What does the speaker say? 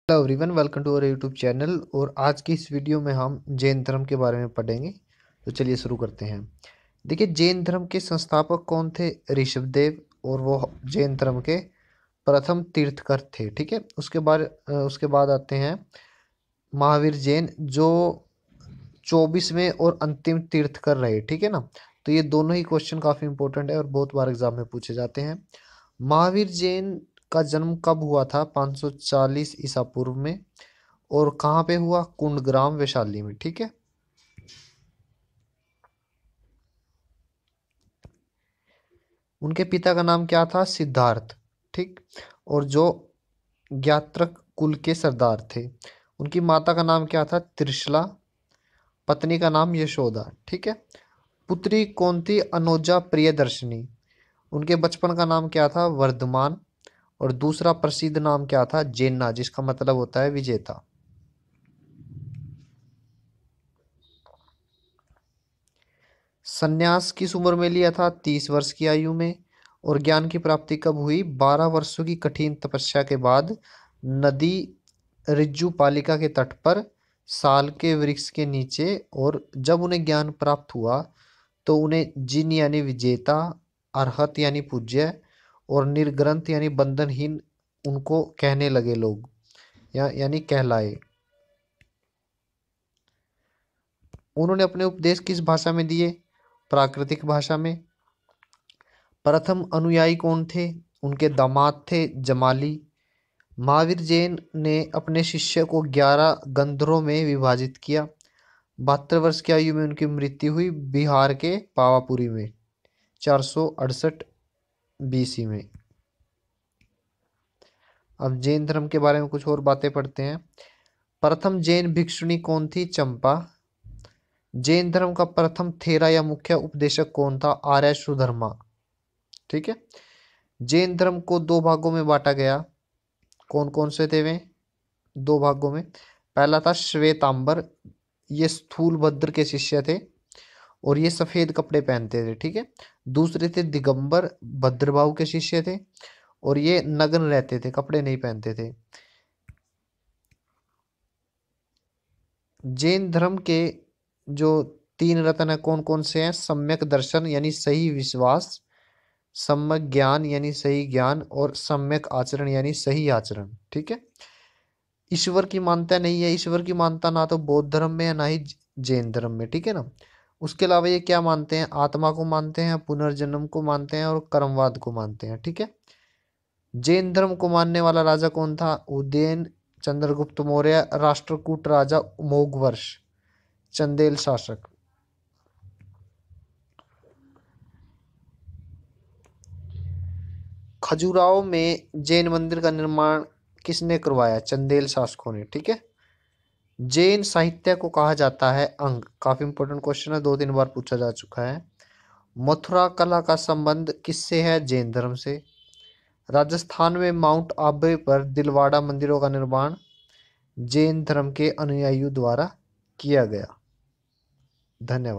Hello everyone, welcome to our YouTube channel. और आज की इस वीडियो में हम जैन धर्म के बारे में पढ़ेंगे। तो चलिए शुरू करते हैं। देखिए, जैन धर्म के संस्थापक कौन थे? ऋषभदेव। और वो जैन धर्म के प्रथम तीर्थकर थे। ठीक है, उसके बाद आते हैं महावीर जैन, जो 24वें और अंतिम तीर्थकर रहे। ठीक है ना। तो ये दोनों ही क्वेश्चन काफी इंपॉर्टेंट है और बहुत बार एग्जाम में पूछे जाते हैं। महावीर जैन का जन्म कब हुआ था? 540 ईसा पूर्व में। और कहाँ पे हुआ? कुंडग्राम, वैशाली में। ठीक है। उनके पिता का नाम क्या था? सिद्धार्थ। ठीक। और जो ज्ञात्रक कुल के सरदार थे। उनकी माता का नाम क्या था? त्रिशला। पत्नी का नाम यशोदा। ठीक है। पुत्री कौन थी? अनुजा प्रियदर्शनी। उनके बचपन का नाम क्या था? वर्धमान। और दूसरा प्रसिद्ध नाम क्या था? जेन्ना, जिसका मतलब होता है विजेता। संन्यास किस उम्र में लिया था? 30 वर्ष की आयु में। और ज्ञान की प्राप्ति कब हुई? 12 वर्षों की कठिन तपस्या के बाद नदी रिज्जु पालिका के तट पर साल के वृक्ष के नीचे। और जब उन्हें ज्ञान प्राप्त हुआ तो उन्हें जिन यानी विजेता, अरहत यानी पूज्य, और निर्ग्रंथ यानी बंधनहीन उनको कहने लगे लोग, यानी कहलाए। उन्होंने अपने उपदेश किस भाषा में दिए? प्राकृतिक भाषा में। प्रथम अनुयायी कौन थे? उनके दामाद थे जमाली। महावीर जैन ने अपने शिष्य को 11 गंधरों में विभाजित किया। 72 वर्ष की आयु में उनकी मृत्यु हुई बिहार के पावापुरी में 468 बीसी में। अब जैन धर्म के बारे में कुछ और बातें पढ़ते हैं। प्रथम जैन भिक्षुणी कौन थी? चंपा। जैन धर्म का प्रथम थेरा या मुख्य उपदेशक कौन था? आर्य सुधर्मा। ठीक है। जैन धर्म को दो भागों में बांटा गया। कौन कौन से थे वे? दो भागों में। पहला था श्वेतांबर। ये स्थूल भद्र के शिष्य थे और ये सफेद कपड़े पहनते थे। ठीक है। दूसरे थे दिगंबर, भद्रबाहु के शिष्य थे और ये नग्न रहते थे, कपड़े नहीं पहनते थे। जैन धर्म के जो 3 रत्न है कौन कौन से हैं? सम्यक दर्शन यानी सही विश्वास, सम्यक ज्ञान यानी सही ज्ञान, और सम्यक आचरण यानी सही आचरण। ठीक है। ईश्वर की मान्यता नहीं है। ईश्वर की मान्यता ना तो बौद्ध धर्म में है ना ही जैन धर्म में। ठीक है ना। उसके अलावा ये क्या मानते हैं? आत्मा को मानते हैं, पुनर्जन्म को मानते हैं और कर्मवाद को मानते हैं। ठीक है। जैन धर्म को मानने वाला राजा कौन था? उदयन चंद्रगुप्त मौर्य, राष्ट्रकूट राजा, मोघवर्ष, चंदेल शासक। खजुराहो में जैन मंदिर का निर्माण किसने करवाया? चंदेल शासकों ने। ठीक है। जैन साहित्य को कहा जाता है अंग। काफी इंपॉर्टेंट क्वेश्चन है, 2-3 बार पूछा जा चुका है। मथुरा कला का संबंध किससे है? जैन धर्म से। राजस्थान में माउंट आबू पर दिलवाड़ा मंदिरों का निर्माण जैन धर्म के अनुयायियों द्वारा किया गया। धन्यवाद।